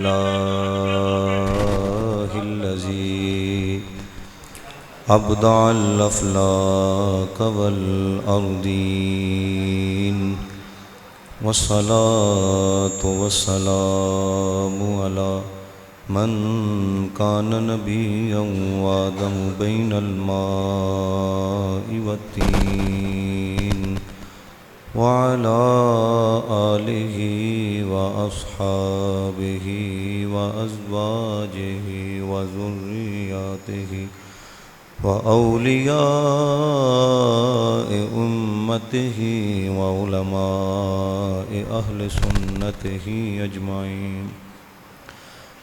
Allahillazi abda'al aflaka wal ardin wassalatu wassalamu ala man kana nabiyyan wa adamu bainal ma'i wattin wa ala alihi wa ashabihi wa azwajihi wa zurriyatihi wa awliya'i ummatihi wa ulama'i ahli sunnatihi ajma'in.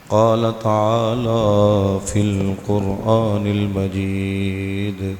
Qala ta'ala fil Qur'anil Majid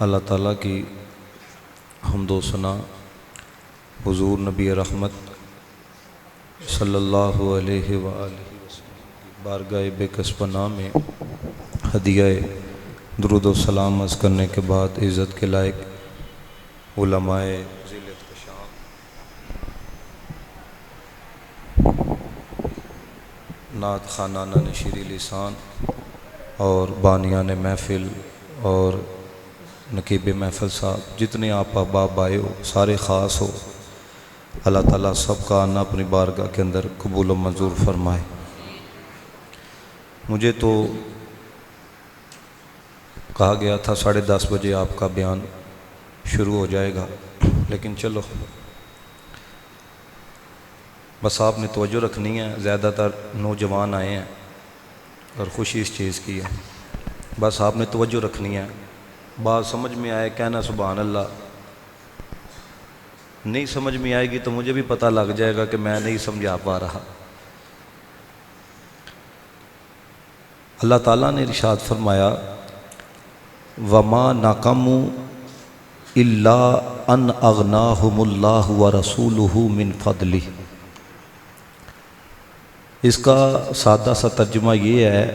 अल्लाह ताला की हम्दो सना हुजूर नबी रहमत सल्लल्लाहु अलैहि वसल्लम बारगाह बेकसपना में हदिया दुरूद व सलाम अर्ज़ करने के बाद इज़्ज़त के लायक उलमाए ज़िलत कशाम नात खानाना नशीरी लिसान और बानियान महफ़िल और नकीब महफ़िल साहब, जितने आप अहबाब आए हो सारे ख़ास हो, अल्लाह ताला सबका आना अपनी बारगाह के अंदर कबूल व मंजूर फरमाए। मुझे तो कहा गया था 10:30 बजे आपका बयान शुरू हो जाएगा, लेकिन चलो बस आपने तवज्जो रखनी है। ज़्यादातर नौजवान आए हैं और ख़ुशी इस चीज़ की है, बस आपने तवज्जो रखनी है। बात समझ में आए कहना सुभान अल्लाह, नहीं समझ में आएगी तो मुझे भी पता लग जाएगा कि मैं नहीं समझा पा रहा। अल्लाह ताला ने इरशाद फरमाया वमा नक़मू इल्ला अन अग़नाहुमुल्लाहु व रसूलुहु मिन फ़द्लिह। इसका सादा सा तर्जुमा ये है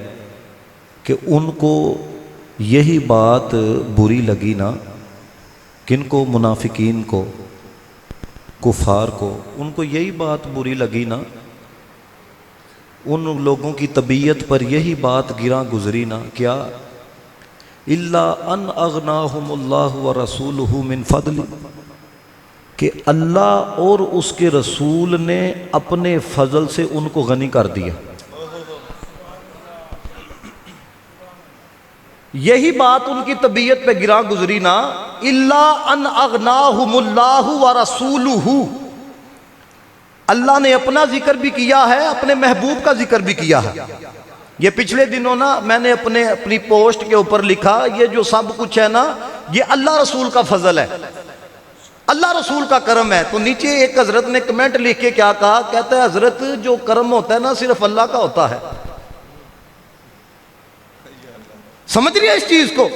कि उनको यही बात बुरी लगी ना, किनको, मुनाफिकीन को, कुफार को, उनको यही बात बुरी लगी ना, उन लोगों की तबीयत पर यही बात गिरा गुजरी ना, क्या इल्ला अन अग़नाहुमुल्लाहु व रसूलुहु मिन फ़द्लि, कि अल्लाह और उसके रसूल ने अपने फजल से उनको गनी कर दिया। यही बात उनकी तबीयत पे गिरा गुजरी ना, इल्ला अन अग़नाहुमुल्लाहु व रसूलुहु, अल्लाह ने अपना जिक्र भी किया है, अपने महबूब का जिक्र भी किया है। ये पिछले दिनों ना मैंने अपनी पोस्ट के ऊपर लिखा, ये जो सब कुछ है ना ये अल्लाह रसूल का फजल है, अल्लाह रसूल का करम है। तो नीचे एक हजरत ने कमेंट लिख के क्या कहा, कहता है हजरत जो करम होता है ना सिर्फ अल्लाह का होता है। समझ रही है इस चीज को?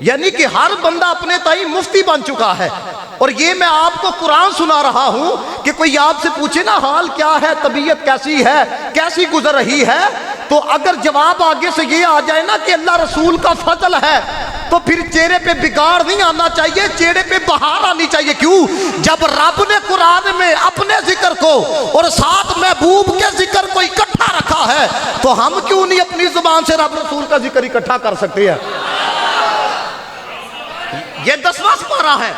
यानी कि हर बंदा अपने ताई मुफ्ती बन चुका है। और ये मैं आपको कुरान सुना रहा हूं कि कोई आपसे पूछे ना हाल क्या है, तबीयत कैसी है, कैसी गुजर रही है, तो अगर जवाब आगे से ये आ जाए ना कि अल्लाह रसूल का फजल है, तो फिर चेहरे पे बिगाड़ नहीं आना चाहिए, चेहरे पे बहार आनी चाहिए। क्यों? जब रब ने कुरान में अपने जिक्र को और साथ महबूब के जिक्र को इकट्ठा रखा है, तो हम क्यों नहीं अपनी जुबान से रब रसूल का जिक्र इकट्ठा कर सकते हैं? ये 10वां पारा है,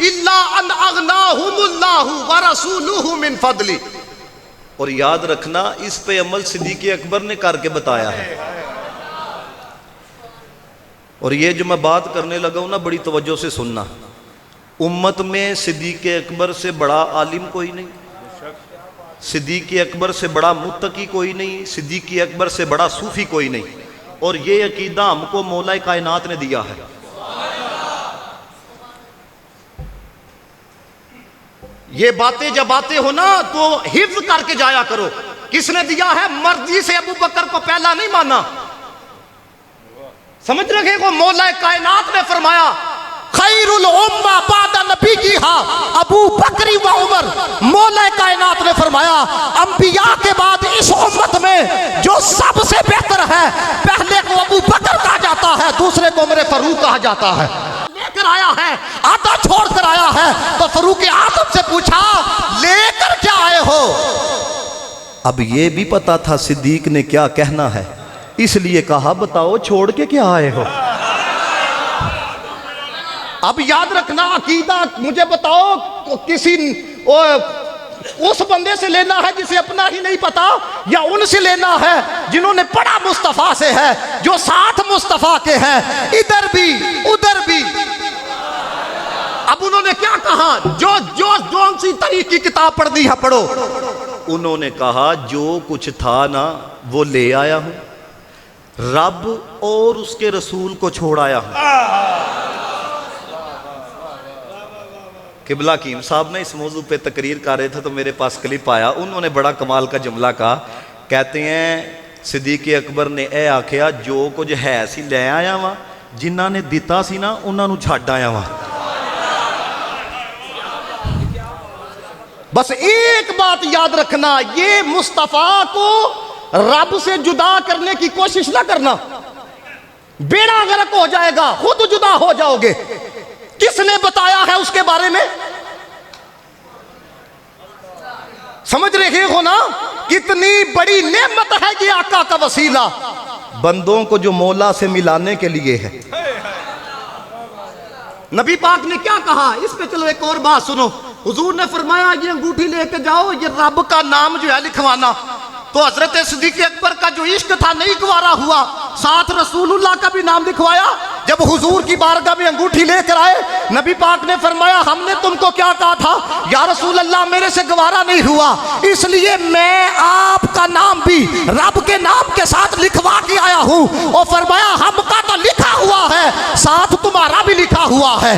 इल्ला अन अग़नाहुमुल्लाहु व रसूलुहु मिन फ़द्लि। और याद रखना इस पे अमल सिद्दीक़ अकबर ने करके बताया है। और ये जो मैं बात करने लगा हूं ना, बड़ी तवज्जो से सुनना। उम्मत में सिद्दीक़ अकबर से बड़ा आलिम कोई नहीं, सिद्दीक़ अकबर से बड़ा मुत्तकी कोई नहीं, सिद्दीक़ अकबर से बड़ा सूफी कोई नहीं। और ये अकीदा हमको मौला कायनात ने दिया है। ये बातें जब आते हो ना तो हिफ्ज करके जाया करो। किसने दिया है? मर्जी से अबू बकर को पहला नहीं माना। समझ रखे को मौला कायनात ने फरमाया खैरुल उम्मा बाद नबी की हा अबू बकरी व उमर। मौला कायनात ने फरमाया अंबिया के बाद इस उम्मत में जो सबसे बेहतर है, पहले को अबू बकर कहा जाता है, दूसरे को उमर फारूक कहा जाता है। लेकर आया है, आधा छोड़ कर आया है, तो फारूक आजम से पूछा लेकर क्या आए हो? अब ये भी पता था सिद्दीक ने क्या कहना है, इसलिए कहा बताओ छोड़ के क्या आए हो। अब याद रखना अकीदा मुझे बताओ किसी उस बंदे से लेना है जिसे अपना ही नहीं पता, या उनसे लेना है जिन्होंने पढ़ा मुस्तफा से है, जो साथ मुस्तफा के हैं, इधर भी उधर भी। अब उन्होंने क्या कहा? जो सी तरीके की किताब पढ़नी है पढ़ो। उन्होंने कहा जो कुछ था ना वो ले आया हूं, रब और उसके रसूल को छोड़ आया हूं। किबला हकीम साहब ने इस मौजू पे तकरीर कर रहे थे तो मेरे पास क्लिप आया, उन्होंने बड़ा कमाल का जुमला कहा। कहते हैं सिद्दीक़ अकबर ने ए आखिया जो कुछ है सी ले आया वा, जिन्हों ने दिता सी ना उन्होंने छड्ड आया वा। बस एक बात याद रखना, ये मुस्तफा को रब से जुदा करने की कोशिश ना करना, बेड़ा गर्क हो जाएगा, खुद जुदा हो जाओगे। किसने बताया है उसके बारे में? समझ रहे हो ना कितनी बड़ी नेमत है ये आका का वसीला, बंदों को जो मौला से मिलाने के लिए है। नबी पाक ने क्या कहा इस पे? चलो एक और बात सुनो। हुजूर ने फरमाया ये अंगूठी लेके जाओ, ये रब का नाम जो है लिखवाना। तो हजरत सिद्दीक़ अकबर का जो इश्क था नहीं गवारा हुआ, साथ रसूलुल्लाह का भी नाम लिखवाया। जब हुजूर की बारगाह में अंगूठी लेकर आए, नबी पाक ने फरमाया हमने तुमको क्या कहा था? या रसूल अल्लाह मेरे से गवारा नहीं हुआ, इसलिए मैं आपका नाम भी रब के नाम के साथ लिखवा के आया हूं। और फरमाया हमका तो लिखा हुआ है, साथ तुम्हारा भी लिखा हुआ है।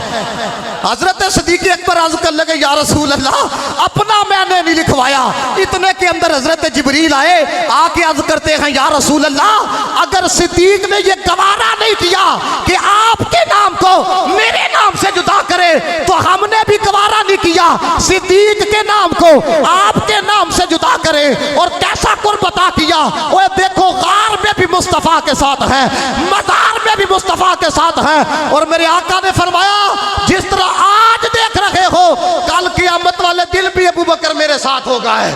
हजरत सिद्दीक़ अकबर अर्ज़ कर लगे या रसूल अल्लाह अपना मैंने नहीं लिखवाया। इतने के अंदर हजरत जिब्रील आए, आके अर्ज करते हैं या रसूल अल्लाह अगर सिद्दीक ने ये गवारा नहीं किया कि आपके नाम को मेरे नाम से जुदा करे, तो हमने भी गवारा नहीं किया सिद्दीक के नाम को आपके नाम से जुदा करे। और कैसा कुर्बता किया, वो देखो गार में भी मुस्तफा के साथ है, मज़ार में भी मुस्तफा के साथ है। और मेरे आका ने फरमाया जिस तरह आज देख रहे हो, कल क़यामत वाले दिन भी अबू बकर मेरे साथ होगा। है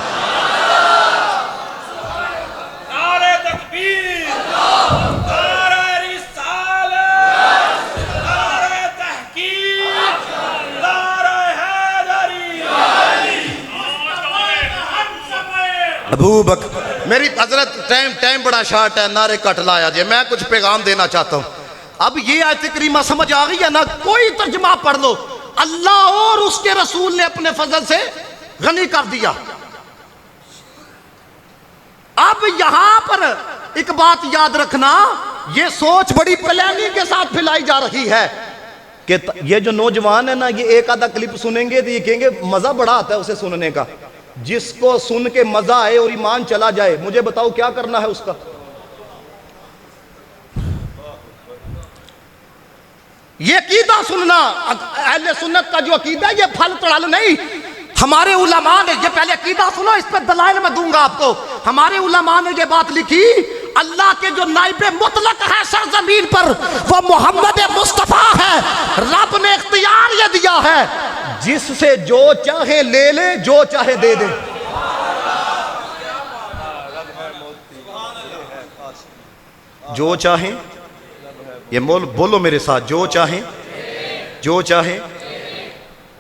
अबू बकर मेरी हजरत टाइम बड़ा शार्ट है, नारे कट लाया जे, मैं कुछ पैगाम देना चाहता हूं। अब ये आयत करीमा समझ आ गई है ना? कोई तर्जुमा पढ़ लो, अल्लाह और उसके रसूल ने अपने फजल से गनी कर दिया। अब यहां पर एक बात याद रखना, ये सोच बड़ी प्लानिंग के साथ फैलाई जा रही है कि ये जो नौजवान है ना, ये एक आधा क्लिप सुनेंगे तो ये कहेंगे मजा बड़ा आता है उसे सुनने का। जिसको सुन के मजा आए और ईमान चला जाए, मुझे बताओ क्या करना है उसका? ये अकीदा सुनना, अहले सुन्नत का जो अकीदा, ये फल तड़ाल नहीं। हमारे उलमा ने, ये पहले अकीदा सुनो, इस पर दलाइल मैं दूंगा आपको। हमारे उलमा ने ये बात लिखी, अल्लाह के जो नाइबे मुतलक है सरजमीन पर वो मोहम्मद मुस्तफा है। रब ने इख्तियार ये दिया है, जिससे जो चाहे ले ले, जो चाहे दे दे। जो चाहे, ये बोलो मेरे साथ, जो चाहे जो चाहे।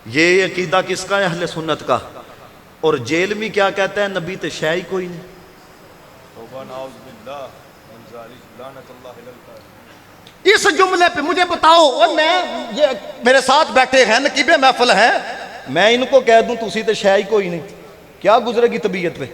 ये अकीदा किसका है? अहले सुन्नत का। और जेल में क्या कहता है? नबी तो शय ही कोई नहीं। इस जुमले पे मुझे बताओ, और मैं ये मेरे साथ बैठे हैं नकीबे महफिल हैं, मैं इनको कह दूं तुसी तो शायद कोई नहीं, क्या गुजरेगी तबीयत पे?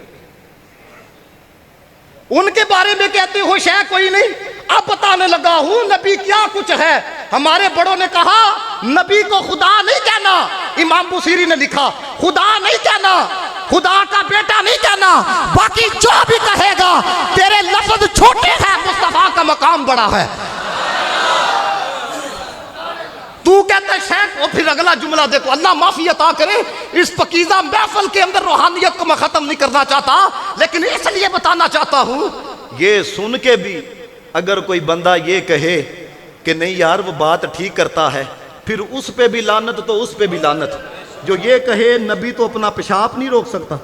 उनके बारे में कहते हो शायद कोई नहीं। अब बताने लगा हूं नबी क्या कुछ है। हमारे बड़ों ने कहा नबी को खुदा नहीं कहना, इमाम बुसीरी ने लिखा खुदा नहीं कहना, खुदा का बेटा नहीं कहना, बाकी जो भी कहेगा तेरे लफ्ज छोटे हैं, मुस्तफा का मकाम बड़ा है। तू कहता है शेख, और फिर अगला जुमला देखो, अल्लाह माफी अता करे, इस पकीज़ा महफिल के अंदर रूहानियत को मैं खत्म नहीं करना चाहता, लेकिन इसलिए बताना चाहता हूं, ये सुन के भी अगर कोई बंदा ये कहे कि नहीं यार वो बात ठीक करता है, फिर उस पे भी लानत तो उस पे भी लानत। जो ये कहे नबी तो अपना पेशाब नहीं रोक सकता।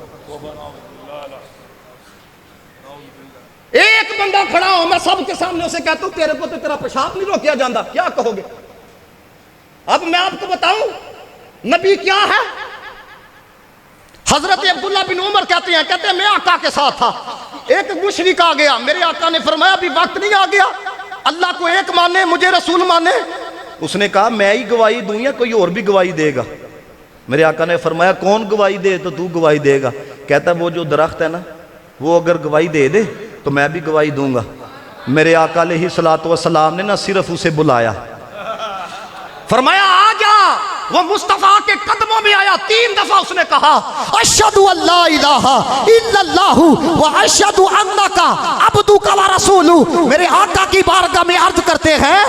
एक बंदा खड़ा हो, मैं सबके सामने उसे कहता हूं तेरे को तो तेरा पेशाब नहीं रोकिया जाता, क्या कहोगे? अब मैं आपको बताऊं नबी क्या है। हजरत अब्दुल्ला बिन उमर कहते हैं मैं आका के साथ था, एक मुशरिक आ गया, मेरे आका ने फरमाया अभी वक्त नहीं आ गया, अल्लाह को एक माने मुझे रसूल माने। उसने कहा मैं ही गवाही दूं या कोई और भी गवाही देगा? मेरे आका ने फरमाया कौन गवाही दे? तो तू गवाही देगा। कहता वो जो दरख्त है ना, वो अगर गवाही दे दे तो मैं भी गवाही दूंगा। मेरे आका अलैहिस्सलातु वस्सलाम ने ना सिर्फ उसे बुलाया, फरमाया आ जा, वो मुस्तफा के कदमों में आया, 3 दफा उसने कहा अशहदु अल्ला इलाहा इल्लल्लाहु व अशहदु अन्नका अब्दुका व रसूलु। मेरे आका की बारगाह में अर्ज करते हैं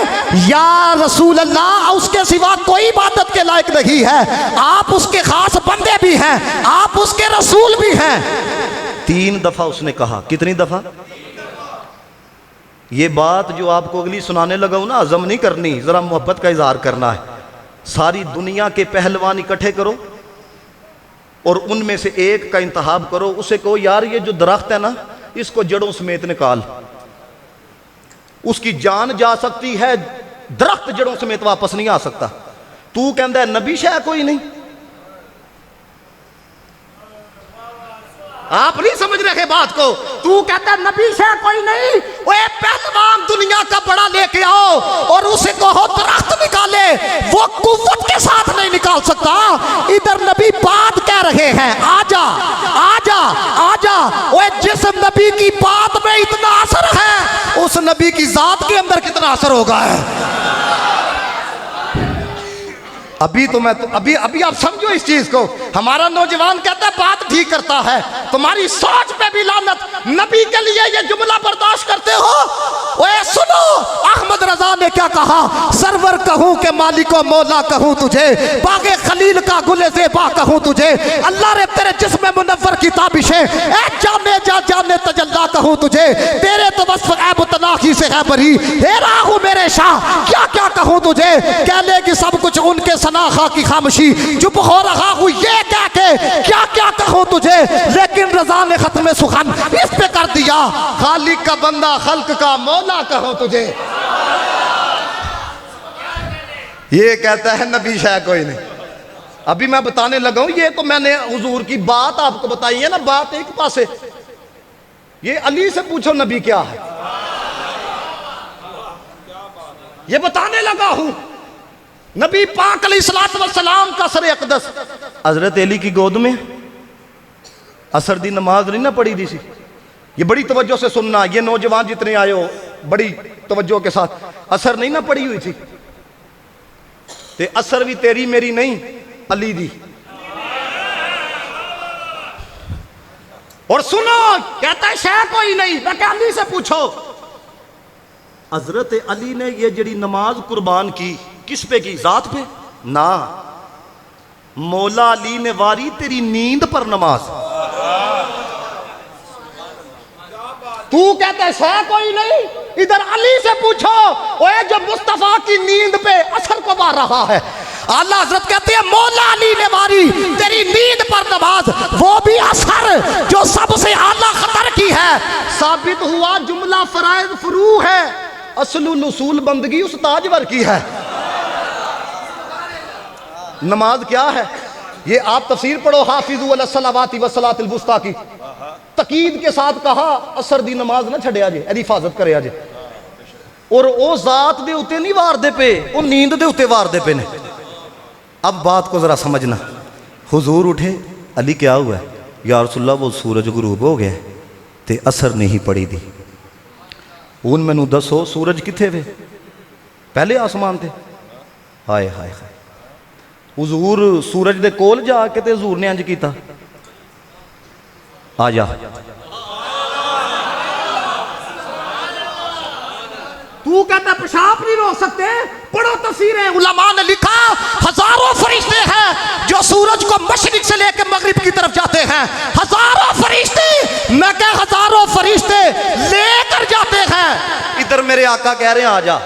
या रसूल अल्लाह, उसके सिवा कोई इबादत के लायक नहीं है, आप उसके खास बंदे भी हैं, आप उसके रसूल भी हैं। 3 दफा उसने कहा। कितनी दफा? ये बात जो आपको अगली सुनाने लगा हूं ना, हजम नहीं करनी, जरा मोहब्बत का इजहार करना है। सारी दुनिया के पहलवान इकट्ठे करो और उनमें से एक का इंतखाब करो, उसे कहो यार ये जो दरख्त है ना, इसको जड़ों समेत निकाल, उसकी जान जा सकती है, दरख्त जड़ों समेत वापस नहीं आ सकता। तू कहता है नबी शाह कोई नहीं। आप नहीं समझ रहे बात को। तू कहता है नबी शाह कोई नहीं, वो पहलवान दुनिया का बड़ा लेके आओ और उसे कहो दरख्त निकाले, वो कुव्वत के साथ नहीं निकाल सकता। इधर नबी बात कह रहे हैं आजा आजा आजा। वो जिस नबी की बात में इतना असर है, उस नबी की जात के अंदर कितना असर होगा है। अभी तो मैं तो अभी आप समझो इस चीज को। हमारा नौजवान कहता है बात ठीक करता है, तुम्हारी सोच पे भी लानत। नबी के लिए ये जुमला बर्दाश्त करते हो? ओए सुनो, अहमद रजा ने क्या कहा, सरवर कहूं के मालिको मौला कहूं तुझे, बागे खलील का गुले ज़ेबा कहूं तुझे, अल्लाह रे तेरे जिस्म मुनव्वर की ताबिशें, ए जाने जा जाने तजल्ला कहूं तुझे, तेरे तो वस्फ ऐब तनाखी से है बरी, हे राहू मेरे शाह क्या क्या कहूं तुझे। कह ले कि सब कुछ उनके सनाखा की खामोशी, चुप हो रहा हूं ये कह के क्या क्या कहूं तुझे, लेकिन रजा ने खत्म सुखन इस पे कर दिया, खालिक का बंदा खल्क का मौला कहूं तुझे। ये कहता है नबी शाह कोई नहीं। अभी मैं बताने लगा हूं, ये तो मैंने हुजूर की बात आपको बताई है ना, बात एक पासे। ये अली से पूछो नबी क्या है, ये बताने लगा हूं। नबी पाक अलैहिस्सलाम का सर अक़दस हजरत अली की गोद में असर दी नमाज नहीं ना पढ़ी दी सी। ये बड़ी तवज्जो से सुनना, ये नौजवान जितने आए हो बड़ी तवज्जो के साथ, असर नहीं ना पढ़ी हुई थी, ते असर भी तेरी मेरी नहीं अली दी। और सुनो, कहता है शाह कोई नहीं, मैं अली से पूछो। हजरत अली ने ये जड़ी नमाज कुर्बान की, किस पे की? जात पे ना, मौला अली ने वारी तेरी नींद पर नमाज। तू कहता है शाह कोई नहीं, इधर अली से पूछो, ओए जो मुस्तफा की नींद पे असर को मार रहा है। आला हजरत कहते हैं मौला अली ने मारी तेरी नींद पर नमाज, वो भी असर जो सबसे आला खतर की है। साबित हुआ जुमला फराइज फरू है, असलुल उसूल बंदगी उस ताजवर की है। नमाज क्या है? ये आप तफसीर पढ़ो, हाफिजू अला सलावाति व सलातिल वुस्ता की, तकीद के साथ कहा असर दी नमाज ना छड़िया जे, एदी हिफाजत करे जे। और वो जात दे उत्ते नहीं वारदे पे, वो नींद दे उत्ते वारदे पे ने। अब बात को जरा समझना। हुजूर उठे, अली क्या हुआ? या रसूलल्लाह वो सूरज गुरूब हो गया ते असर नहीं पड़ी दी। हूँ मैनू दसो सूरज किथे वे? पहले आसमान थे। हाय हाय हाय, हुजूर सूरज दे कोल जाके ते हुजूर ने इंज कीता, आ जा। तू कहता पेशाब नहीं रोक सकते? पढ़ो तफसीरें, उलमा ने लिखा हजारों फरिश्ते हैं जो सूरज को मशरिक से लेकर मगरिब की तरफ जाते हैं। हजारों फरिश्ते, मैं क्या हजारों फरिश्ते लेकर जाते हैं। इधर मेरे आका कह रहे हैं आ जा।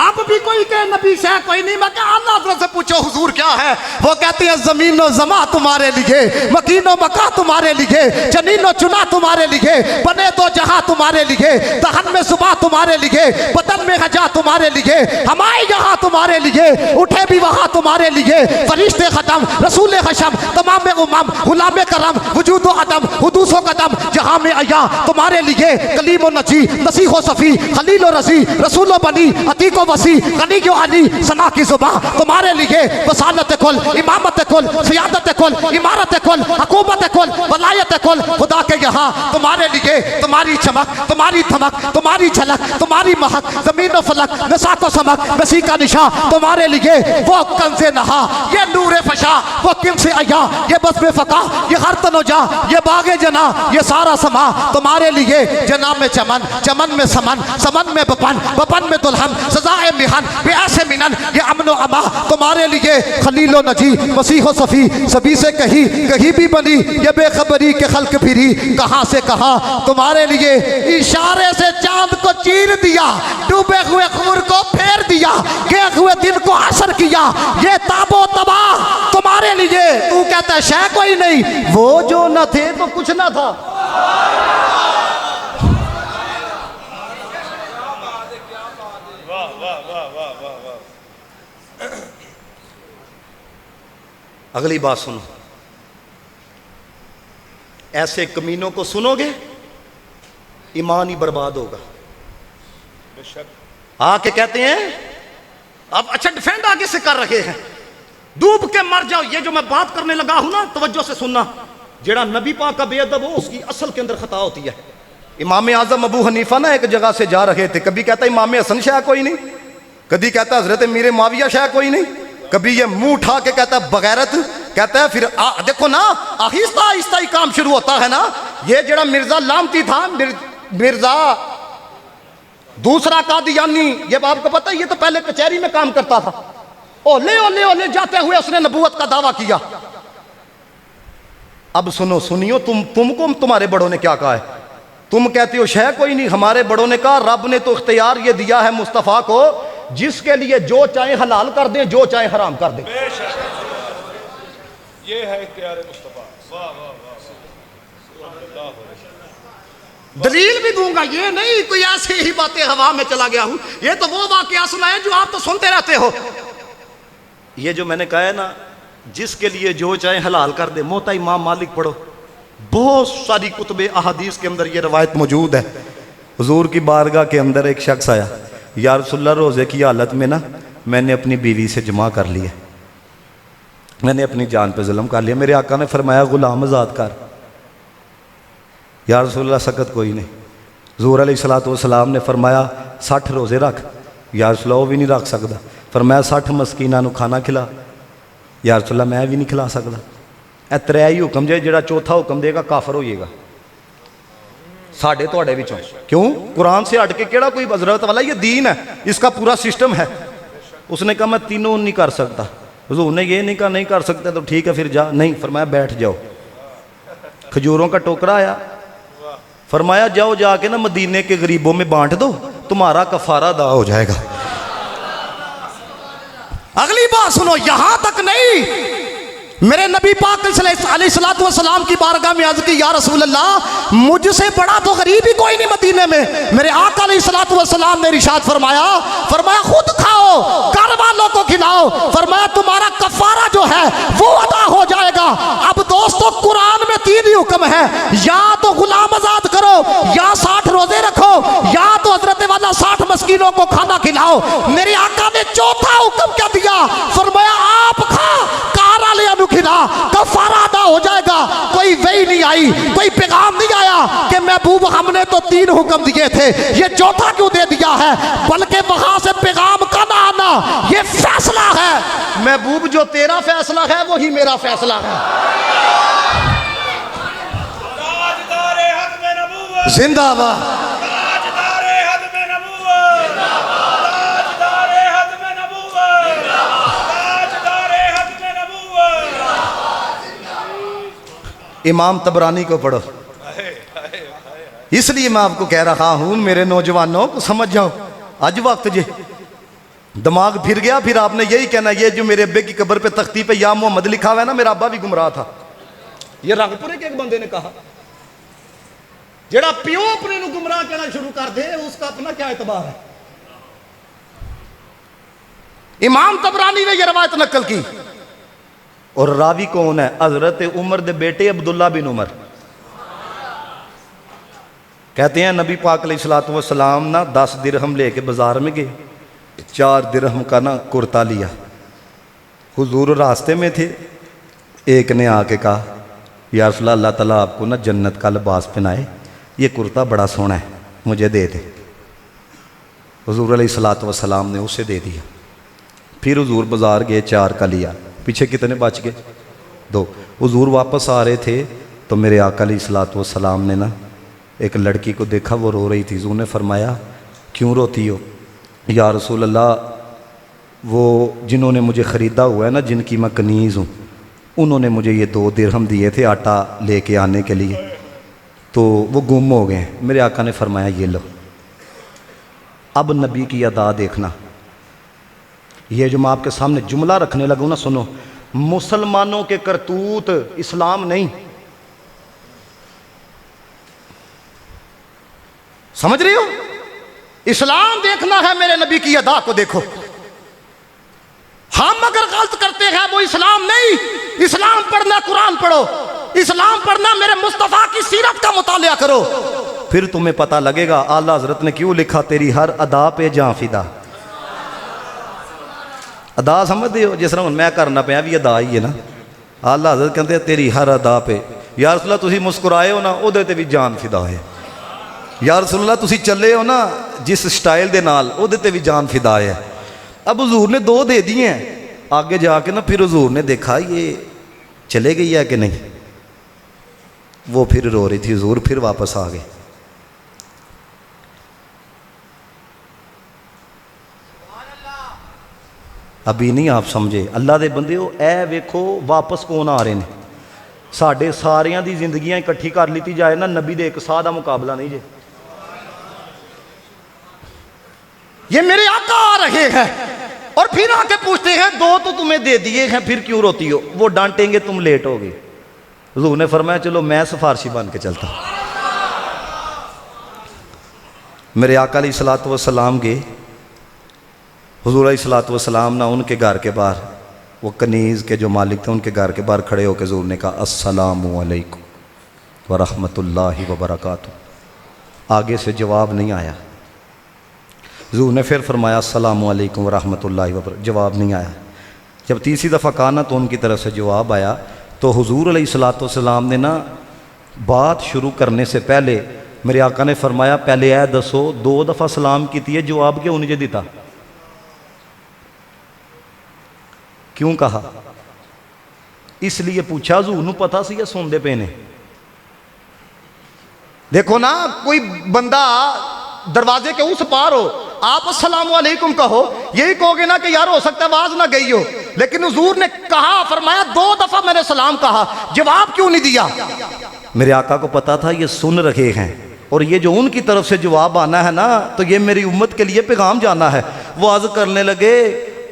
अब भी कोई कहे नबी शाह कोई नहीं, मैं क्या अल्लाह हज़रत से पूछो हुजूर क्या है? वो कहते हैं ज़मीनो ज़मा तुम्हारे लिए, मकीनो मका तुम्हारे लिए, जनीनो चुना तुम्हारे लिए, बने दो जहां तुम्हारे लिए, दहन में सुबह तुम्हारे लिए, बदन में हजा तुम्हारे लिए, हमारे यहाँ तुम्हारे लिए, उठे भी वहाँ तुम्हारे लिए, फरिश्ते खत्म, रसूल हशम, तमाम उमम, गुलाम करम, वजूद अदम, हुदूस कदम, जहां में अया तुम्हारे लिए, कलीम नजी, नसीहो सफ़ी, खलील रजी, रसूल बनी, अतीक वसी, गनी क्यों अली, सना की जुबां तुम्हारे लिए, वसालत कुल, इमामत कुल, सियादत कुल, इमारत कुल, हुकूमत कुल, वलायत कुल, खुदा के यहाँ तुम्हारे लिए, तुम्हारी चमक, तुम्हारी धमक, तुम्हारी झलक, तुम्हारी महक, जमीन व फलक, नसाको समक, मसीह का निशा तुम्हारे लिए, वो कंज़े नहा, ये नूरे फशा, वो किमसे अया, ये बज़्म फ़क़ा, ये हर तनोजा, ये बागे जना, ये सारा समा तुम्हारे लिए, जना में चमन, चमन में समन, समन में बपन, बपन में दुल्हन, सजाए मिहन, बेआसे मिनन, ये अमनो अमा तुम्हारे लिए, खलीलो नजी, मसीहो सफ़ी, सभी से कहीं कहीं भी बनी, ये बेखबरी के खल्क फिरी, कहाँ से कहाँ तुम्हारे लिए, इशारे से चांद को चीर दिया, डूबे हुए खूर को फेर दिया, गए हुए दिन को असर किया, ये ताबो तबाह तुम्हारे लिए। तू कहता है शय कोई नहीं, वो जो न थे तो कुछ ना था। अगली बात सुनो, ऐसे कमीनों को सुनोगे ईमान ही बर्बाद होगा। आके कहते हैं अब अच्छा डिफेंड आगे से कर रहे हैं, डूब के मर जाओ। ये जो मैं बात करने लगा हूं ना, तवज्जो से सुनना, जेड़ा नबी पाक का बेअदब हो उसकी असल के अंदर खता होती है। इमाम आजम अबू हनीफा ना एक जगह से जा रहे थे, कभी कहता इमाम हसन शाह कोई नहीं, कभी कहता हजरत मीर माविया शाह कोई नहीं, कभी ये मुंह उठा के कहता बगैरत, कहता है फिर देखो ना आहिस्ता आहिस्ता ही काम शुरू होता है ना। ये जड़ा मिर्जा लामती था, मिर्जा दूसरा कादियानी, ये आपको पता है, ये तो पहले कचहरी में काम करता था। ओले ओले ओले जाते हुए उसने नबूवत का दावा किया। अब सुनो सुनियो, तुमको तुम्हारे बड़ों ने क्या कहा है? तुम कहते हो शह कोई नहीं, हमारे बड़ों ने कहा रब ने तो इख्तियार ये दिया है मुस्तफ़ा को, जिसके लिए जो चाहे हलाल कर दे, जो चाहे हराम कर दे। ये है इख्तियार मुस्तफ़ा। वाह वाह वाह, दलील भी दूंगा, ये नहीं कोई ऐसी ही बातें हवा में चला गया हूं। ये तो वो वाकया सुनाए जो आप तो सुनते रहते हो। ये जो मैंने कहा है ना, जिसके लिए जो चाहे हलाल कर दे, मोता इमाम मालिक पढ़ो, बहुत सारी कुतुब अहादीस के अंदर ये रवायत मौजूद है। हुजूर की बारगाह के अंदर एक शख्स आया, या रसूलल्लाह रोज़े की हालत में ना मैंने अपनी बीवी से जमा कर लिया, मैंने अपनी जान पे जुल्म कर लिया। मेरे आका ने फरमाया गुलाम आज़ाद कर। या रसूलल्लाह सकत कोई नहीं। हुज़ूर अलैहिस्सलातु वस्सलाम ने फरमाया 60 रोज़े रख। या रसूलल्लाह वो भी नहीं रख सकता। फरमाया 60 मस्कीना नू खाना खिला। या रसूलल्लाह मैं भी नहीं खिला सकता। ए त्रै ही हुक्म जे, जेड़ा चौथा हुक्म देगा काफर होइएगा साढ़े तुहाडे विचों। क्यों? कुरान से हट के केड़ा कोई हजरत वाला, ये दीन है, इसका पूरा सिस्टम है। उसने कहा मैं तीनों नहीं कर सकता। हुजूर ने ये नहीं कहा नहीं कर सकते तो ठीक है फिर जा। नहीं, फरमाया बैठ जाओ। खजूरों का टोकरा आया, फरमाया जाओ जाके ना मदीने के गरीबों में बांट दो, तुम्हारा कफारा अदा हो जाएगा। अगली बात सुनो, यहां तक नहीं, मेरे नबी पाक अलैहिस्सलातु वस्सलाम की बारगाह में अर्ज़ की, या रसूल अल्लाह मुझसे बड़ा तो गरीब ही कोई नहीं मदीने में। मेरे आका अलैहिस्सलातु वस्सलाम ने इरशाद फरमाया, फरमाया खुद खाओ, घर वालों को खिलाओ, फरमाया तुम्हारा कफारा जो है वो अदा हो जाएगा। अब दोस्तों कुरान में 3 ही हुक्म है, या तो गुलाम आजाद करो, या 60 रोजे रखो, या तो हजरत वाला 60 मस्कीनों को खाना खिलाओ। मेरे आका ने चौथा हुक्म क्या दिया? फरमाया आप खा, कार वाले खिला, कफारा अदा हो जाएगा। कोई वही नहीं आई, कोई पैगाम नहीं आया कि महबूब हमने तो 3 हुक्म दिए थे, ये चौथा क्यों दे दिया है? बल्कि वहां से पैगाम का ना आना ये फैसला है। महबूब जो तेरा फैसला है वही मेरा फैसला है। ताजदारे हद में नबूवत, जिंदाबाद। ताजदारे हद में नबूवत, ताजदारे हद में नबूवत, ताजदारे हद में नबूवत। इमाम तबरानी को पढ़ो। इसलिए मैं आपको कह रहा हूं मेरे नौजवानों को समझ जाओ, आज वक्त जे दिमाग फिर गया, फिर आपने यही कहना, ये जो मेरे अब्बे की कब्र पे तख्ती पे या मोहम्मद लिखा हुआ है ना, मेरा अब्बा भी गुमराह था। ये रंगपुरे के एक बंदे ने कहा, जेड़ा प्यो अपने नु गुमराह कहना शुरू कर दे उसका अपना क्या एतबार है। इमाम तबरानी ने यह रवायत नकल की, और रावी कौन है? हजरत उमर दे बेटे अब्दुल्ला बिन उमर। कहते हैं नबी पाक अलैहिस्सलातु वस्सलाम ना 10 दिरहम लेके बाजार में गए, 4 दिरहम का ना कुर्ता लिया। हुजूर रास्ते में थे, एक ने आके कहा, या रसूल अल्लाह, अल्लाह ताला आपको ना जन्नत का लिबास पहनाए, ये कुर्ता बड़ा सोहना है, मुझे दे दे। हुजूर अलैहिस्सलातु वस्सलाम ने उसे दे दिया। फिर हुजूर बाजार गए, 4 का लिया, पीछे कितने बच गए? 2। हुजूर वापस आ रहे थे तो मेरे आका अलैहिस्सलातु वस्सलाम ने ना एक लड़की को देखा, वो रो रही थी। हुजूर ने फरमाया क्यों रोती हो? या रसूल अल्लाह, वो जिन्होंने मुझे ख़रीदा हुआ है ना, जिनकी मैं कनीज़ हूँ, उन्होंने मुझे ये 2 दिरहम दिए थे आटा लेके आने के लिए, तो वो गुम हो गए। मेरे आका ने फरमाया ये लो। अब नबी की अदा देखना, ये जो मैं आपके सामने जुमला रखने लगूँ ना, सुनो, मुसलमानों के करतूत इस्लाम नहीं, समझ रही हो? इस्लाम देखना है, मेरे नबी की अदा को देखो। हम अगर गलत करते हैं वो इस्लाम नहीं। इस्लाम पढ़ना कुरान पढ़ो, इस्लाम पढ़ना मेरे मुस्तफ़ा की सीरत का मुतालिया करो, फिर तुम्हें पता लगेगा आला हजरत ने क्यों लिखा, तेरी हर अदा पे जां फिदा। अदा समझते हो? जिस तरह मैं करना पाया भी अदा ही है ना। आला हजरत कहते तेरी हर अदा पे, या रसूल अल्लाह तुसीं मुस्कुराए हो ना, उहदे ते भी जान फिदा है। या रसूल अल्लाह तुसीं चले हो ना जिस स्टाइल दे नाल, उहदे ते भी जान फिदा है। अब हुजूर ने 2 दे दिए हैं। आगे जाके ना फिर हुजूर ने देखा ये चले गई है कि नहीं, वो फिर रो रही थी। हुजूर फिर वापस आ गए। अभी नहीं आप समझे अल्लाह दे बंदे हो। ए वेखो वापस कौन आ रहे हैं। साढ़े सारियां दी जिंदगियां इकट्ठी कर लीती जाए ना, नबी दे एक साह का मुकाबला नहीं जे। ये मेरे आका आ रहे हैं और फिर आके पूछते हैं 2 तो तुम्हें दे दिए हैं, फिर क्यों रोती हो? वो डांटेंगे तुम लेट हो गए। हुजूर ने फरमाया चलो मैं सिफारशी बन के चलता। मेरे आका अलैहिस्सलातु वस्सलाम गए। हुजूर अलैहिस्सलातु वस्सलाम ना उनके घर के बाहर, वो कनीज़ के जो मालिक थे उनके घर के बाहर खड़े होकर हुजूर ने कहा अस्सलामु अलैकुम व रहमतुल्लाहि व बरकातुहू। आगे से जवाब नहीं आया। हुजूर ने फिर फरमाया अस्सलामु अलैकुम व रहमतुल्लाहि व बरकातुहू। जवाब नहीं आया। जब तीसरी दफ़ा कहा ना तो उनकी तरफ से जवाब आया। तो हुजूर अलैहिस्सलातु वस्सलाम ने ना बात शुरू करने से पहले मेरे आका ने फरमाया पहले ऐ दसो 2 दफ़ा सलाम की है, जवाब क्यों नहीं दिता? क्यों कहा? इसलिए पूछा हुजूर नूं पता सी सुनते पे ने। देखो ना, कोई बंदा दरवाजे के उस पार हो, आप अस्सलामु अलैकुम कहो, यही कहोगे ना कि यार हो सकता है आवाज ना गई हो, लेकिन हुजूर ने कहा, फरमाया 2 दफा मैंने सलाम कहा, जवाब क्यों नहीं दिया? मेरे आका को पता था ये सुन रहे हैं और ये जो उनकी तरफ से जवाब आना है ना, तो ये मेरी उम्मत के लिए पैगाम जाना है। वो अर्ज करने लगे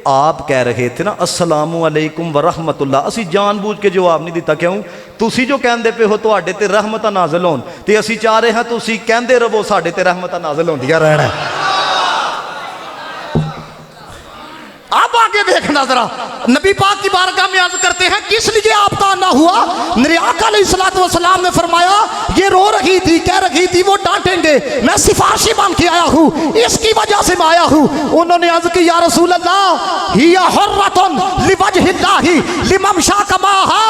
आप कह रहे थे ना अस्सलामु अलैकुम व रहमतुल्लाह, असी जानबूझ के जवाब नहीं दिता। क्यों? तुसी जो कहंदे पे हो तुहाडे ते रहमतां नाज़िल होण, ते असी चाह रहे हैं तुसी कहंदे रहो साडे ते रहमतां नाज़िल होंदियां रहण। अब आगे देखना जरा, नबी पाक की बारगाह में अर्ज करते हैं किस लिए आपका आना हुआ। मेरे आका अलैहिस्सलातु वस्सलाम ने फरमाया ये रो रही थी, कह रही थी वो डांटेंगे, मैं सिफारिशी बन के आया हूँ, इसकी वजह से मैं आया हूँ। उन्होंने अर्ज की या रसूल अल्लाह हिया हुर्रतुन लिवजहिल्लाहि लिममशा कमाहा,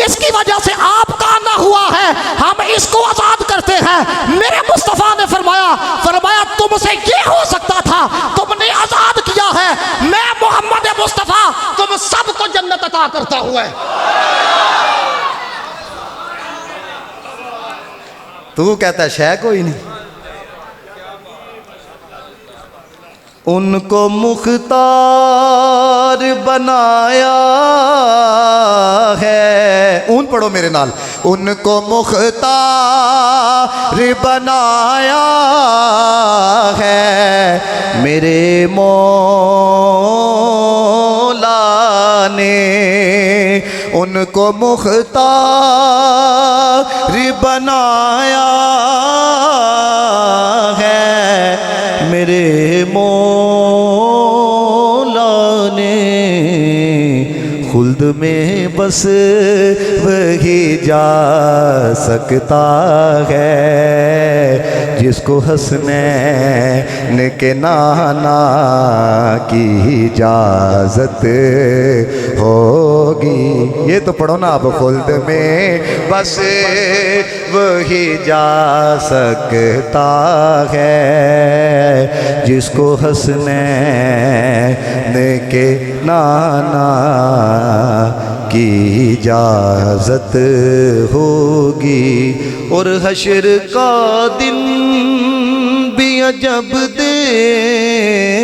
इसकी वजह से आपका आना हुआ है, हम इसको आजाद करते हैं। मेरे मुस्तफा ने फरमाया तुमसे ये हो सकता था, तुमने आजाद किया है, मैं मोहम्मद मुस्तफा तुम सबको जन्नत अता करता हुआ है। तू कहता है शय कोई नहीं। उनको मुख्तार बनाया है, ऊन पढ़ो मेरे नाल, उनको मुख्तार बनाया है मेरे मौला ने, उनको मुख्तार बनाया है मेरे मौला ने, खुल्द में बस वही जा सकता है जिसको हंसने के नाना की इजाजत होगी। ये तो पढ़ो ना आप, खुल्द में बस वही जा सकता है जिसको हंसने के नाना की इजाजत होगी। और हशर का दिन भी अजब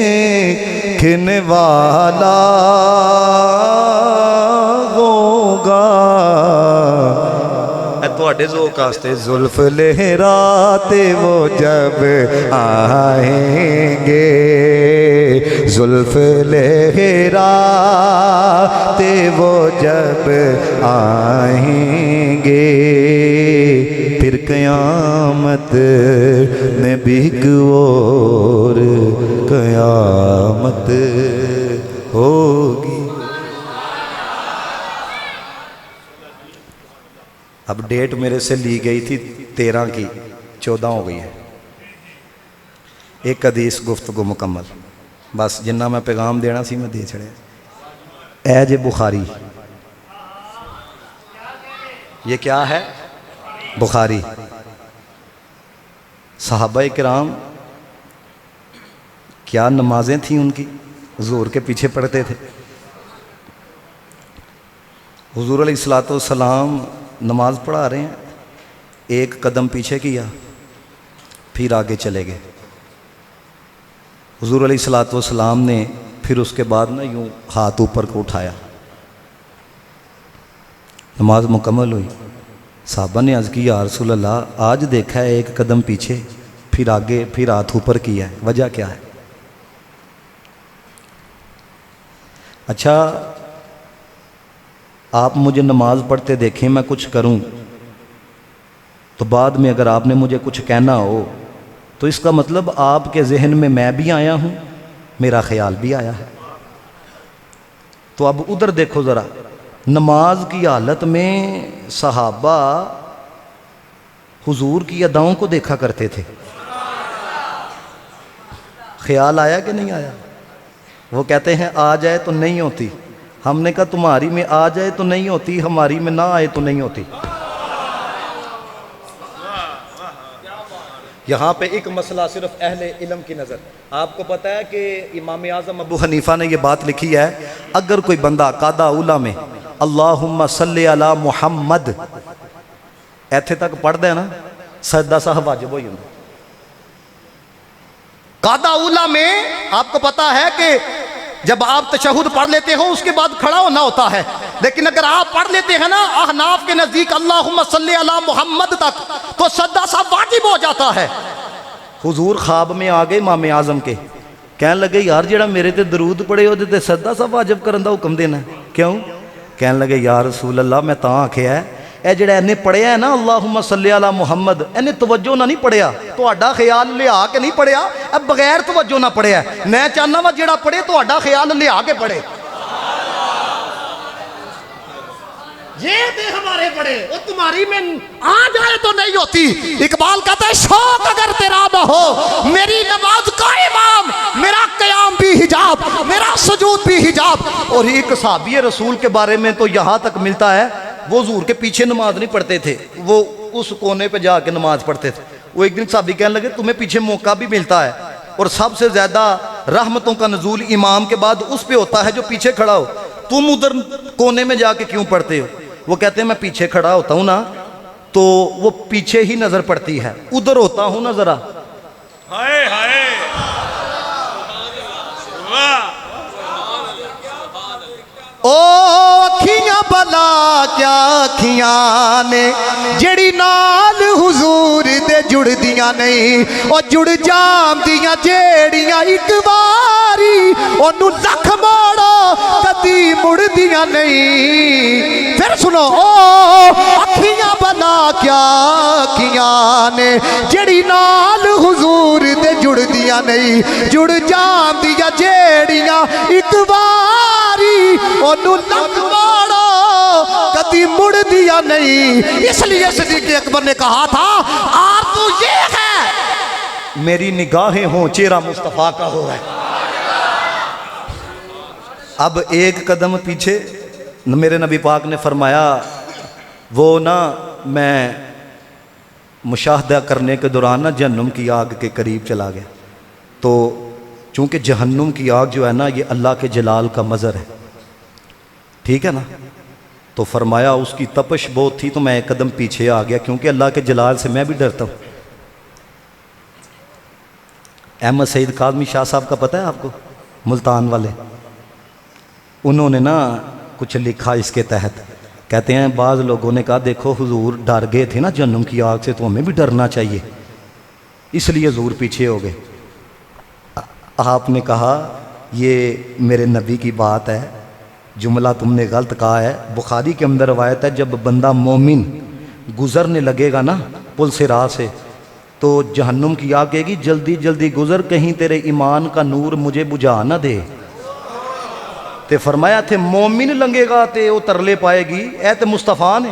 देखने वाला होगा। थोड़े ज़ोक वास्ते जुल्फ लहराते वो जब आएंगे, जुल्फ लहराते वो जब आएंगे, फिर क़यामत में भी एक और क़यामत होगी। अब डेट मेरे से ली गई थी 13 की, 14 हो गई है। एक हदीस गुफ्तगू मुकम्मल, बस जिन्ना मैं पैगाम देना सी मैं दे छड़े। ए जे बुखारी, ये क्या है? बुखारी। सहाबा किराम क्या नमाजें थी उनकी, हुजूर के पीछे पढ़ते थे। हुजूर अलैहिस्सलातु वस्सलाम नमाज पढ़ा रहे हैं, एक कदम पीछे किया फिर आगे चले गए। हुजूर अलैहिस्सलातु वस्सलाम ने फिर उसके बाद ना यूँ हाथ ऊपर को उठाया, नमाज मुकम्मल हुई। साहबा ने अर्ज़ की या रसूल अल्लाह, आज देखा है एक कदम पीछे फिर आगे फिर हाथ ऊपर किया है, वजह क्या है? अच्छा आप मुझे नमाज पढ़ते देखें, मैं कुछ करूं तो बाद में अगर आपने मुझे कुछ कहना हो तो इसका मतलब आपके जहन में मैं भी आया हूं, मेरा ख्याल भी आया है। तो अब उधर देखो ज़रा, नमाज की हालत में सहाबा हुजूर की अदाओं को देखा करते थे। ख्याल आया कि नहीं आया? वो कहते हैं आ जाए तो नहीं होती, हमने कहा तुम्हारी में आ जाए तो नहीं होती, हमारी में ना आए तो नहीं होती। यहाँ पे एक मसला सिर्फ अहले इल्म की नज़र। आपको पता है कि इमाम आज़म अबू हनीफ़ा ने ये बात लिखी है, अगर कोई बंदा कादा उला में अल्लाहुम्मा सल्ली अला मुहम्मद ऐथे तक पढ़ता है ना, सजदा साहब वाजिब हो जाता। कादा उला में आपको पता है कि जब आप तशहुद पढ़ लेते हो उसके बाद खड़ा होना होता है, लेकिन अगर आप पढ़ लेते हैं ना अहनाफ के नजदीक अल्लाहुम्मा सल्ली अला मुहम्मद तक, तो सद्दा साहब वाजिब हो जाता है। हुजूर ख्वाब में आ गए इमाम आज़म के, कहने लगे यार जेड़ा मेरे ते दरूद पढ़े ओहदे ते सद्दा साहब वाजिब करन दा हुक्म देना, क्यों? कहने लगे या रसूल अल्लाह मैं तां आख्या है ਇਹ ਜਿਹੜਾ ਇਹਨੇ ਪੜਿਆ ਹੈ ਨਾ ਅੱਲਾਹੁम्मा सल्ली अला मुहम्मद, ਇਹਨੇ ਤਵੱਜੋ ਨਾਲ ਨਹੀਂ ਪੜਿਆ, ਤੁਹਾਡਾ ਖਿਆਲ ਲਿਆ ਕੇ ਨਹੀਂ ਪੜਿਆ, ਇਹ ਬਗੈਰ ਤਵੱਜੋ ਨਾਲ ਪੜਿਆ। ਮੈਂ ਚਾਹੁੰਦਾ ਵਾ ਜਿਹੜਾ ਪੜੇ ਤੁਹਾਡਾ ਖਿਆਲ ਲਿਆ ਕੇ ਪੜੇ। ये थे हमारे बड़े, वो तुम्हारी में आ जाए तो नहीं होती। इकबाल कहता है शौक अगर तेरा न हो, मेरी नमाज का इमाम, मेरा क़याम भी हिजाब, मेरा सुजूद भी हिजाब। और एक सहाबी रसूल के बारे में तो यहाँ तक मिलता है, वो हुजूर के पीछे नमाज नहीं पढ़ते थे, वो उस कोने पे जाके नमाज पढ़ते थे। वो एक दिन सहाबी कहने लगे तुम्हें पीछे मौका भी मिलता है, और सबसे ज़्यादा रहमतों का नजूल इमाम के बाद उस पे होता है जो पीछे खड़ा हो, तुम उधर कोने में जाके क्यों पढ़ते हो? वो कहते हैं मैं पीछे खड़ा होता हूँ ना तो वो पीछे ही नजर पड़ती है, उधर होता हूँ ना जरा। हाय हाय वाह ओ अखियां भला क्या अखियां ने जेड़ी नाल हुजूर दे जुड़दियां नहीं, ओ जुड़ जांदियां जेड़ियां एक बारी ओनू लख मोड़ो कदी मुड़दियां नहीं। फिर सुनो, ओ अखियां भला क्या अखियां ने जेड़ी नाल हुजूर दे जुड़दियां नहीं, जुड़ जांदियां जेड़ियां एक बारी ओनू लख मोड़ो कदी मुड़ दिया नहीं। इसलिए सिद्दीक़ अकबर ने कहा था आरज़ू ये है मेरी निगाहें हों चेहरा मुस्तफ़ा का हो है। अब एक कदम पीछे मेरे नबी पाक ने फरमाया, वो ना मैं मुशाहदा करने के दौरान ना जहन्नुम की आग के करीब चला गया, तो चूँकि जहन्नुम की आग जो है ना ये अल्लाह के जलाल का मज़र है, ठीक है ना। तो फरमाया उसकी तपश बहुत थी तो मैं एक कदम पीछे आ गया, क्योंकि अल्लाह के जलाल से मैं भी डरता हूँ। अहमद सईद काज़मी शाह साहब का पता है आपको, मुल्तान वाले, उन्होंने ना कुछ लिखा इसके तहत, कहते हैं बाज़ लोगों ने कहा देखो हुजूर डर गए थे ना जहन्नुम की आग से, तो हमें भी डरना चाहिए, इसलिए हुजूर पीछे हो गए। आपने कहा ये मेरे नबी की बात है, जुमला तुमने गलत कहा है। बुखारी के अंदर रवायत है जब बंदा मोमिन गुज़रने लगेगा ना पुल से राह से, तो जहन्नुम की आग कहेगी जल्दी जल्दी गुज़र, कहीं तेरे ईमान का नूर मुझे बुझा ना दे। ते फरमाया थे मोमिन लंघेगा ते वो तरले पाएगी, ऐ ते मुस्तफ़ा ने,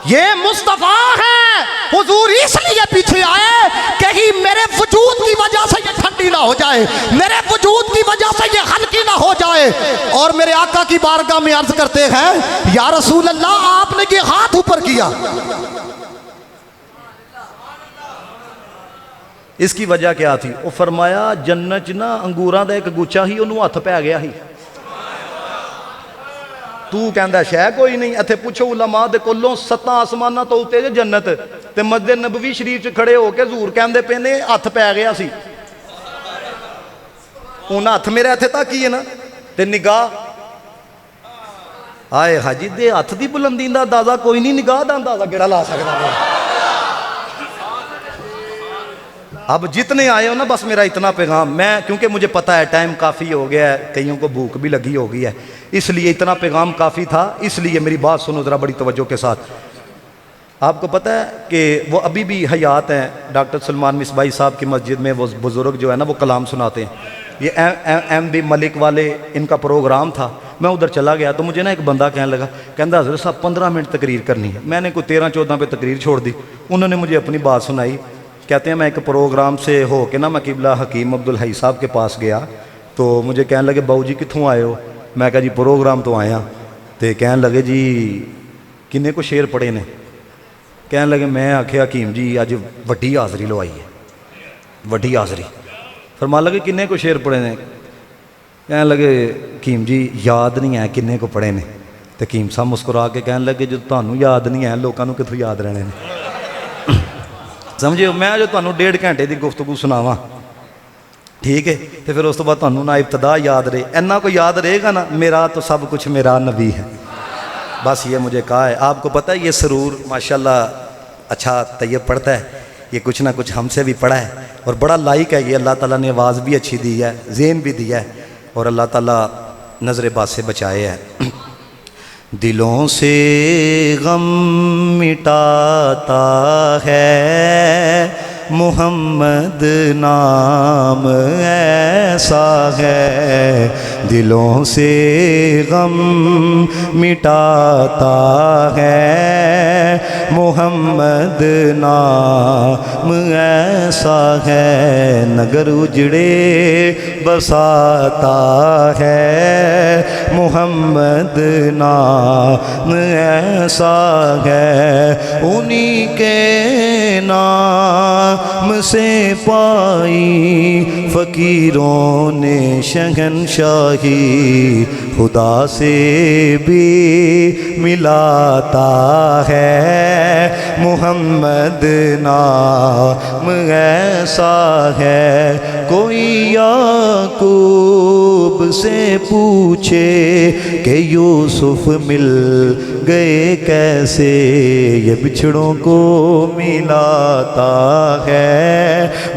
ये मुस्तफ़ा है। हुजूर इसलिए पीछे आए कहीं मेरे वजूद की वजह से ये ठंडी ना हो जाए, मेरे वजूद की वजह से ये हल्की ना हो जाए। और मेरे आका की बारगाह में अर्ज करते हैं या रसूल अल्लाह आपने ये हाथ ऊपर किया, इसकी वजह क्या थी? वो फरमाया जन्नत ना अंगूरां दा एक गुच्छा ही उन्होंने हथ पै गया ही। तू कहता शह कोई नहीं, इत्थे पुछो उलमा दे कोलों 7 आसमानां तो उत्ते जे जन्नत, ते मस्जिद नबवी शरीफ च खड़े होके हजूर कहंदे पे ने हथ पै गया सी। उन्हें हथ मेरे इत्थे तक ही है ना, ते निगाह आए हाजी दे हथ दी बुलंदी दा अंदाजा कोई नहीं, निगाह दा अंदाजा केड़ा ला सकदा है। अब जितने आए हो ना बस मेरा इतना पैगाम, मैं क्योंकि मुझे पता है टाइम काफ़ी हो गया है, कईयों को भूख भी लगी हो गई है, इसलिए इतना पैगाम काफ़ी था। इसलिए मेरी बात सुनो ज़रा बड़ी तवज्जो के साथ। आपको पता है कि वो अभी भी हयात हैं, डॉक्टर सलमान मिसबाई साहब की मस्जिद में वो बुज़ुर्ग जो है ना वो कलाम सुनाते हैं। ये एम बी मलिक वाले इनका प्रोग्राम था, मैं उधर चला गया तो मुझे ना एक बंदा कहने लगा, कहता हज़रत साहब 15 मिनट तकरीर करनी है। मैंने कोई 13-14 पे तकरीर छोड़ दी, उन्होंने मुझे अपनी बात सुनाई। कहते हैं मैं एक प्रोग्राम से हो के ना मैं किबला हकीम अब्दुल हई साहब के पास गया, तो मुझे कहने लगे बाऊ जी कित्थों आए हो? मैं कहा जी प्रोग्राम तो आया। तो कहने लगे जी किन्ने को शेर पढ़े ने? कहने लगे मैं आख्या हकीम जी अज वड्डी हाज़री लवाई है, वड्डी हाज़री। फरमान लगे किन्ने को शेर पढ़े ने? कहने लगे हकीम जी याद नहीं है किन्ने को पढ़े ने। तो हकीम साहब मुस्कुरा के कहने लगे जो तुहानू याद नहीं है लोगों को कित्थों याद रहने ने। समझियो मैं जो तुहानू 1.5 घंटे की गुफ्तगू सुनावा, ठीक है, तो फिर उस तो बाद तुहानू ना इब्तदा याद रहे, इन्ना को याद रहेगा ना मेरा तो सब कुछ मेरा नबी है। बस ये मुझे कहा है। आपको पता है ये सरूर माशाल्लाह अच्छा तैयब पढ़ता है, ये कुछ ना कुछ हमसे भी पढ़ा है और बड़ा लाइक है ये। अल्लाह ताला ने आवाज़ भी अच्छी दी है, ज़ेन भी दिया है, और अल्लाह ताला नज़र बात से बचाए है। दिलों से गम मिटाता है मोहम्मद नाम ऐसा है, दिलों से गम मिटाता है मोहम्मद नाम ऐसा है, नगर उजड़े बसाता है मोहम्मद नाम ऐसा है, उन्हीं के नाम से पाई फ़कीरों ने शहंशाही, खुदा से भी मिलाता है मोहम्मद नाम ऐसा है। कोई याकूब से पूछे कि यूसुफ मिल गए कैसे, ये बिछड़ों को मिलाता है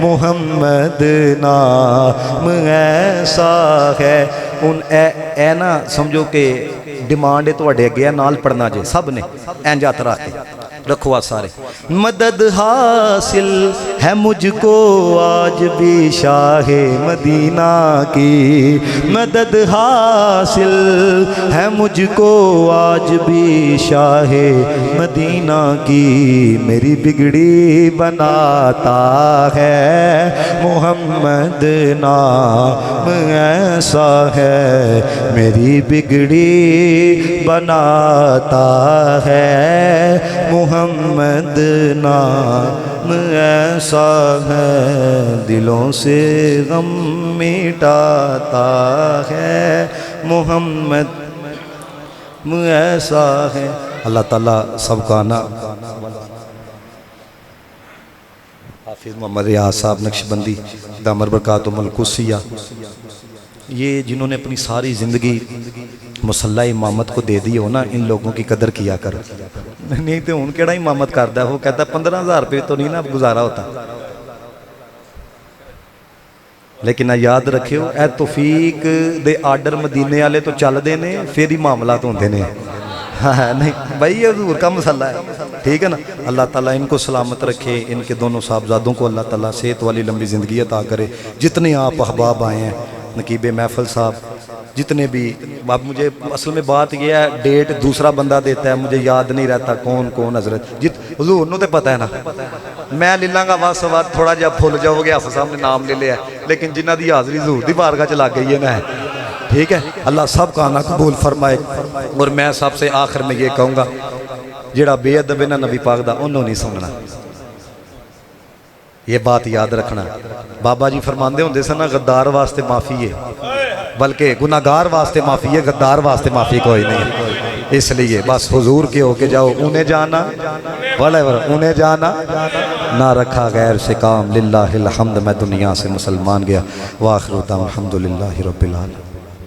मोहम्मद नाम ऐसा है। उन ए ना समझो कि डिमांड है तुहाडे अगे नाल पढ़ना जे सब ने इंज हत्थ रख के रखो आ सारे। मदद हासिल है मुझको आज भी शाहे मदीना की, मदद हासिल है मुझको आज भी शाहे मदीना की, मेरी बिगड़ी बनाता है मोहम्मद नाम ऐसा है, मेरी बिगड़ी बनाता है मोहम्मद नाम ऐसा है, दिलों से गम मिटाता है मोहम्मद ऐसा है। अल्लाह ताला सबका ना हाफिज़ मोहम्मद रियाज साहब नक्शबंदी दामर बरकातुहुल कुसिया, ये जिन्होंने अपनी सारी ज़िंदगी मुसल्ला इमामत को दे दी हो ना, इन लोगों की कदर किया कर। नहीं तो हूँ केड़ा इमामत करता है, वो कहता 15,000 रुपये तो नहीं ना गुजारा होता। लेकिन याद रखियो ए तौफीक दे आर्डर मदीने वाले तो चलते ने, फिर ही मामलात होंदे ने। हाँ नहीं भाई ये हजूर का मसला है, ठीक है ना। अल्लाह ताला इनको सलामत रखे, इनके दोनों साहबजादों को अल्लाह ताला सेहत वाली लंबी ज़िंदगी अता करे। जितने आप अहबाब आए हैं, नकीब महफल साहब, जितने भी, अब मुझे असल में बात यह है डेट दूसरा बंदा देता है, मुझे याद नहीं रहता कौन कौन हजरत जित हुजूर नूं तो पता है ना, मैं ले लाँगा बस बात थोड़ा जहा भुल जाओगे, हाफिज़ साहब ने नाम ले लिया, लेकिन जिन्हों की हाज़री हुजूर की बारगाह च लग गई है ना, ठीक है। अल्लाह सब का ना कबूल फरमाए। और मैं सबसे आखिर में ये कहूँगा, जेड़ा बेअदब है ना नबी पाक दा, उन्होंने नहीं सुनना, ये बात याद रखना। बाबा जी फरमाते होंगे सन ना, गद्दार वास्ते माफ़ी है, बल्कि गुनाहगार वास्ते माफ़ी है, गद्दार वास्ते माफ़ी कोई नहीं है। इसलिए बस हुजूर के होके जाओ, उन्हें जाना वलेवर उन्हें जाना ना रखा गैर से काम, लिल्लाहिल हम्द, मैं दुनिया से मुसलमान गया। वाखिर दावा अल्हम्दुलिल्लाहि रब्बिल आलमीन।